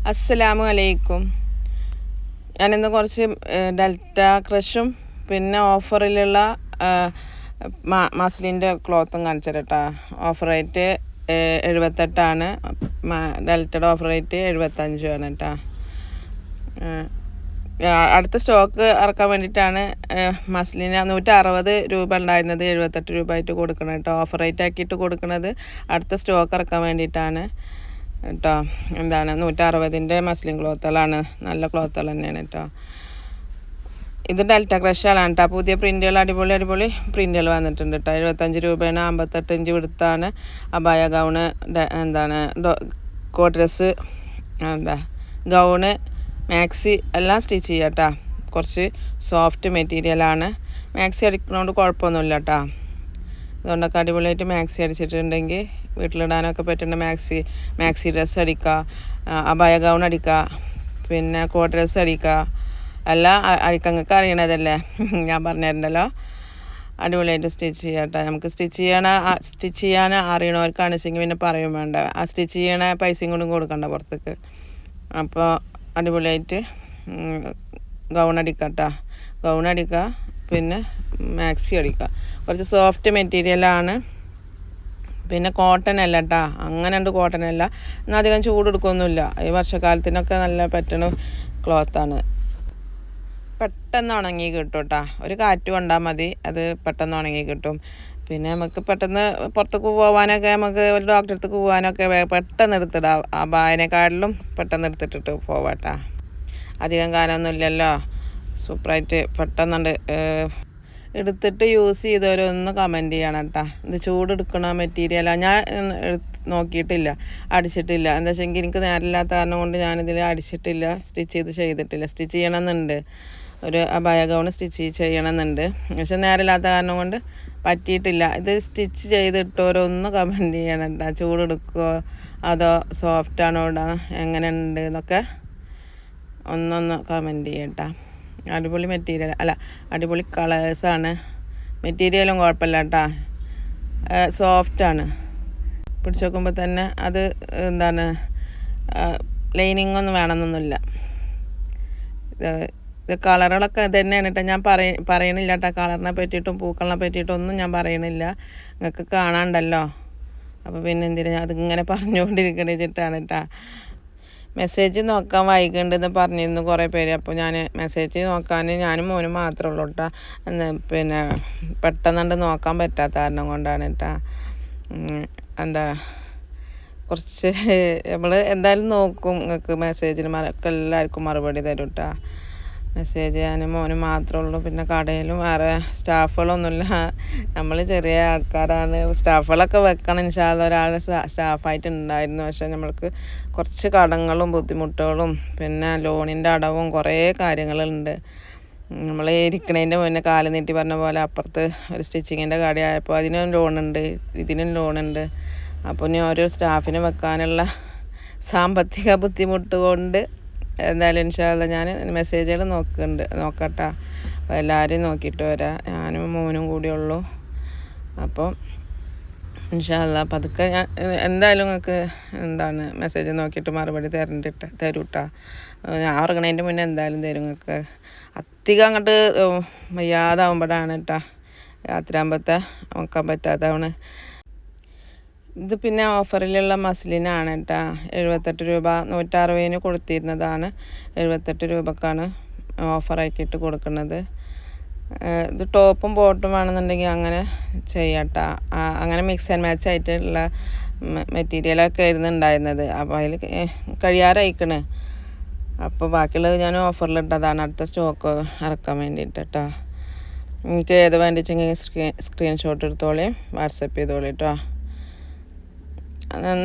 അസ്സലാമു അലൈക്കും. ഞാനിന്ന് കുറച്ച് ഡെൽറ്റ ക്രഷും പിന്നെ ഓഫറിലുള്ള മസ്ലിൻ്റെ ക്ലോത്തും കാണിച്ചു തരാം കേട്ടോ. ഓഫർ റേറ്റ് 78 ഡെൽറ്റയുടെ ഓഫർ റേറ്റ് 75 കേട്ടോ. അടുത്ത സ്റ്റോക്ക് ഇറക്കാൻ വേണ്ടിയിട്ടാണ് മസ്ലിന് 160 രൂപ ഉണ്ടായിരുന്നത് 78 രൂപ ആയിട്ട് കൊടുക്കണം കേട്ടോ. ഓഫർ റേറ്റ് ആക്കിയിട്ട് കൊടുക്കുന്നത് അടുത്ത സ്റ്റോക്ക് ഇറക്കാൻ വേണ്ടിയിട്ടാണ് കേട്ടോ. 160 മസ്ലിൻ ക്ലോത്തുകളാണ്, നല്ല ക്ലോത്തുകൾ തന്നെയാണ് കേട്ടോ. ഇത് ഡെൽറ്റ ക്രഷാണ് കേട്ടോ. പുതിയ പ്രിൻറ്റുകൾ അടിപൊളി പ്രിൻറ്റുകൾ വന്നിട്ടുണ്ട് കേട്ടോ. 75 രൂപയാണ്. 58 ഇഞ്ച് വിടുത്താണ്. Abaya gown, coat dress, gown, maxi എല്ലാം സ്റ്റിച്ച് ചെയ്യാം കേട്ടോ. കുറച്ച് സോഫ്റ്റ് മെറ്റീരിയലാണ്. മാക്സി അടിക്കുന്നതുകൊണ്ട് കുഴപ്പമൊന്നുമില്ല കേട്ടോ. അതുകൊണ്ടൊക്കെ അടിപൊളിയായിട്ട് മാക്സി അടിച്ചിട്ടുണ്ടെങ്കിൽ വീട്ടിലിടാനൊക്കെ പറ്റുന്ന മാക്സി ഡ്രസ്സ് അടിക്കുക, അബായ ഗൗൺ അടിക്കുക, പിന്നെ കോട്ട് ഡ്രസ്സ് അടിക്കുക, എല്ലാം അടിക്കങ്ങൾക്ക് അറിയണതല്ലേ, ഞാൻ പറഞ്ഞിട്ടുണ്ടല്ലോ. അടിപൊളിയായിട്ട് സ്റ്റിച്ച് ചെയ്യാം കേട്ടോ. നമുക്ക് സ്റ്റിച്ച് ചെയ്യാൻ അറിയണവർക്കാണെച്ചെങ്കിൽ പിന്നെ പറയും വേണ്ട. ആ സ്റ്റിച്ച് ചെയ്യണ പൈസയും കൊണ്ടും കൊടുക്കണ്ട പുറത്തേക്ക്. അപ്പോൾ അടിപൊളിയായിട്ട് ഗൗൺ അടിക്കുക കേട്ടോ. ഗൗൺ അടിക്കുക, പിന്നെ മാക്സി അടിക്കുക. കുറച്ച് സോഫ്റ്റ് മെറ്റീരിയലാണ്. പിന്നെ കോട്ടൺ അല്ല കേട്ടോ, അങ്ങനെ ഉണ്ട്. കോട്ടൺ അല്ല, എന്നാൽ അധികം ചൂട് എടുക്കൊന്നുമില്ല. ഈ വർഷക്കാലത്തിനൊക്കെ നല്ല പറ്റണ ക്ലോത്താണ്. പെട്ടെന്ന് ഉണങ്ങി കിട്ടും കേട്ടോ. ഒരു കാറ്റ് കൊണ്ടാൽ മതി, അത് പെട്ടെന്ന് ഉണങ്ങി കിട്ടും. പിന്നെ നമുക്ക് പെട്ടെന്ന് പുറത്തേക്ക് പോകാനൊക്കെ, നമുക്ക് ഒരു ഡോക്ടറെ അടുത്തേക്ക് പോകാനൊക്കെ പെട്ടെന്ന് എടുത്തിടാം. ആ ബായനെക്കാട്ടിലും പെട്ടെന്ന് എടുത്തിട്ടിട്ട് പോവാട്ടാ. അധികം കാലമൊന്നും ഇല്ലല്ലോ. സൂപ്പറായിട്ട് പെട്ടെന്നുണ്ട്. എടുത്തിട്ട് യൂസ് ചെയ്തവരൊന്ന് കമൻറ്റ് ചെയ്യണം കേട്ടോ. ഇത് ചൂടെടുക്കണ മെറ്റീരിയലാണ്. ഞാൻ നോക്കിയിട്ടില്ല, അടിച്ചിട്ടില്ല. എന്താ വെച്ചെങ്കിൽ എനിക്ക് നേരമില്ലാത്ത കാരണം കൊണ്ട് ഞാനിതിൽ അടിച്ചിട്ടില്ല, സ്റ്റിച്ച് ചെയ്തിട്ടില്ല. സ്റ്റിച്ച് ചെയ്യണമെന്നുണ്ട്, ഒരു അബായ ഗൗൺ സ്റ്റിച്ച് ചെയ്യണമെന്നുണ്ട്. പക്ഷെ നേരമില്ലാത്ത കാരണം കൊണ്ട് പറ്റിയിട്ടില്ല. ഇത് സ്റ്റിച്ച് ചെയ്തിട്ടവരൊന്ന് കമൻറ്റ് ചെയ്യണം കേട്ടോ. ചൂടെടുക്കുമോ അതോ സോഫ്റ്റാണോ ഇടാൻ, എങ്ങനെ ഉണ്ട് എന്നൊക്കെ ഒന്നൊന്ന് കമൻറ്റ് ചെയ്യട്ടോ. അടിപൊളി മെറ്റീരിയൽ അല്ല, അടിപൊളി കളേഴ്സാണ്. മെറ്റീരിയലും കുഴപ്പമില്ല കേട്ടോ. സോഫ്റ്റാണ്. പിടിച്ച് നോക്കുമ്പോൾ തന്നെ അത് ലൈനിങ് ഒന്നും വേണമെന്നൊന്നുമില്ല. ഇത് കളറുകളൊക്കെ ഇത് തന്നെയാണ് കേട്ടോ. ഞാൻ പറയണില്ല കേട്ടോ. കളറിനെ പറ്റിയിട്ടും പൂക്കളിനെ പറ്റിയിട്ടും ഒന്നും ഞാൻ പറയണില്ല. നിങ്ങൾക്ക് കാണാണ്ടല്ലോ. അപ്പോൾ പിന്നെ എന്തിനാ അതിങ്ങനെ പറഞ്ഞുകൊണ്ടിരിക്കണ വെച്ചിട്ടാണ് കേട്ടോ. മെസ്സേജ് നോക്കാൻ വൈകുന്നുണ്ടെന്ന് പറഞ്ഞിരുന്നു കുറേ പേര്. അപ്പോൾ ഞാൻ മെസ്സേജ് നോക്കാൻ ഞാനും മോനും മാത്രമേ ഉള്ളൂ കേട്ടോ. പിന്നെ പെട്ടെന്നുണ്ട് നോക്കാൻ പറ്റാത്ത കാരണം കൊണ്ടാണ് കേട്ടോ. കുറച്ച് നമ്മൾ എന്തായാലും നോക്കും. നിങ്ങൾക്ക് മെസ്സേജിന് എല്ലാവർക്കും മറുപടി തരും കേട്ടോ. മെസ്സേജ് ഞാനും മോനും മാത്രമേ ഉള്ളൂ. പിന്നെ കടയിലും വേറെ സ്റ്റാഫുകളൊന്നുമില്ല. നമ്മൾ ചെറിയ ആൾക്കാരാണ്. സ്റ്റാഫുകളൊക്കെ വെക്കണം ഇൻഷാല്ലാ. ഒരാൾ സ്റ്റാഫായിട്ട് ഉണ്ടായിരുന്നു. പക്ഷേ നമ്മൾക്ക് കുറച്ച് കടങ്ങളും ബുദ്ധിമുട്ടുകളും പിന്നെ ലോണിൻ്റെ അടവും കുറേ കാര്യങ്ങളുണ്ട്. നമ്മൾ ഇരിക്കണതിൻ്റെ മുന്നേ കാല് നീട്ടി പറഞ്ഞ പോലെ അപ്പുറത്ത് ഒരു സ്റ്റിച്ചിങ്ങിൻ്റെ കടയായപ്പോൾ അതിനും ലോണുണ്ട്, ഇതിനും ലോണുണ്ട്. അപ്പോൾ ഇനി ഓരോ സ്റ്റാഫിന് വെക്കാനുള്ള സാമ്പത്തിക ബുദ്ധിമുട്ട് കൊണ്ട് എന്തായാലും ഇൻഷാല്ലാ ഞാൻ മെസ്സേജുകൾ നോക്കട്ടെ. അപ്പോൾ എല്ലാവരെയും നോക്കിയിട്ട് വരാം. ഞാനും മോനും കൂടിയുള്ളൂ. അപ്പോൾ ഇൻഷാല്ലാ പതുക്കെ ഞാൻ എന്തായാലും നിങ്ങൾക്ക് മെസ്സേജ് നോക്കിയിട്ട് മറുപടി തരും കേട്ടോ. ഞാൻ ഉറങ്ങണതിൻ്റെ മുന്നേ എന്തായാലും തരും നിങ്ങൾക്ക്. അധികം അങ്ങോട്ട് വയ്യാതാവുമ്പോഴാണ് കേട്ടോ രാത്രിയാകുമ്പോഴത്തെ നോക്കാൻ പറ്റാത്തതാണ്. ഇത് പിന്നെ ഓഫറിലുള്ള മസ്ലിനാണ് കേട്ടോ. 78 രൂപ. 160 കൊടുത്തിരുന്നതാണ്. 78 രൂപക്കാണ് ഓഫറാക്കിയിട്ട് കൊടുക്കുന്നത്. ഇത് ടോപ്പും ബോട്ടും വേണമെന്നുണ്ടെങ്കിൽ അങ്ങനെ ചെയ്യാം കേട്ടോ. അങ്ങനെ മിക്സ് ആൻഡ് മാച്ച് ആയിട്ടുള്ള മെറ്റീരിയലൊക്കെ ആയിരുന്നു ഉണ്ടായിരുന്നത്. അപ്പോൾ അതിൽ കഴിയാറായിക്കണ്. അപ്പോൾ ബാക്കിയുള്ളത് ഞാൻ ഓഫറിലിട്ടതാണ്. അടുത്ത സ്റ്റോക്ക് ഇറക്കാൻ വേണ്ടിയിട്ട് കേട്ടോ. എനിക്ക് ഏത് വേണ്ടിച്ചെങ്കിൽ സ്ക്രീൻഷോട്ട് എടുത്തോളി, വാട്സപ്പ് ചെയ്തോളി കേട്ടോ.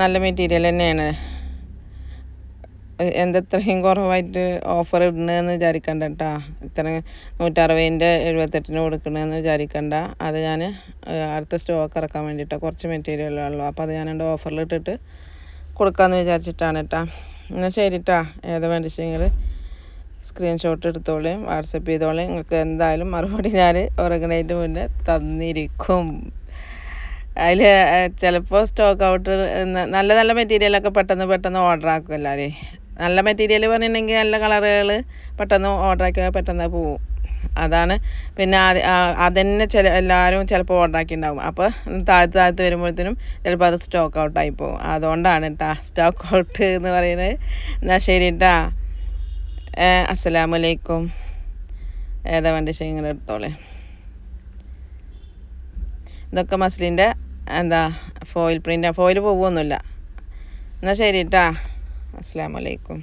നല്ല മെറ്റീരിയൽ തന്നെയാണ്. എന്തത്രയും കുറവായിട്ട് ഓഫർ ഇടണമെന്ന് വിചാരിക്കണ്ട കേട്ടോ. ഇത്ര 160 78 കൊടുക്കണമെന്ന് വിചാരിക്കണ്ട. അത് ഞാൻ അടുത്ത സ്റ്റോക്ക് ഇറക്കാൻ വേണ്ടിയിട്ടാണ്. കുറച്ച് മെറ്റീരിയലുള്ളൂ. അപ്പോൾ അത് ഞാൻ ഓഫറിലിട്ടിട്ട് കൊടുക്കാമെന്ന് വിചാരിച്ചിട്ടാണ് കേട്ടോ. എന്നാൽ ശരി കേട്ടോ. ഏത് വേണ്ടിച്ചെങ്കിൽ സ്ക്രീൻഷോട്ട് എടുത്തോളി, വാട്സപ്പ് ചെയ്തോളി. നിങ്ങൾക്ക് എന്തായാലും മറുപടി ഞാൻ ഉറങ്ങണതിൻ്റെ മുന്നേ തന്നിരിക്കും. അതിൽ ചിലപ്പോൾ സ്റ്റോക്ക് ഔട്ട് നല്ല മെറ്റീരിയലൊക്കെ പെട്ടെന്ന് ഓർഡർ ആക്കും എല്ലാവരെയും. നല്ല മെറ്റീരിയൽ പറഞ്ഞിട്ടുണ്ടെങ്കിൽ നല്ല കളറുകൾ പെട്ടെന്ന് ഓർഡറാക്കിയാൽ പെട്ടെന്ന് പോവും. അതാണ്. പിന്നെ അതന്നെ എല്ലാവരും ചിലപ്പോൾ ഓർഡറാക്കിയിട്ടുണ്ടാവും. അപ്പോൾ താഴ്ത്ത് വരുമ്പോഴത്തേനും ചിലപ്പോൾ അത് സ്റ്റോക്ക് ഔട്ടായി പോകും. അതുകൊണ്ടാണ് കേട്ടോ സ്റ്റോക്ക് ഔട്ട് എന്ന് പറയുന്നത്. എന്നാൽ ശരി കേട്ടോ. അസ്സലാമലൈക്കും. ഏതാ വേണ്ടി ഇങ്ങനെ എടുത്തോളെ. ഇതൊക്കെ മസ്ലിൻ്റെ ഫോയിൽ പ്രിൻ്റ്. ഫോയിൽ പോകുമൊന്നുമില്ല. എന്നാൽ ശരി കേട്ടോ. അസ്സലാമലൈക്കും.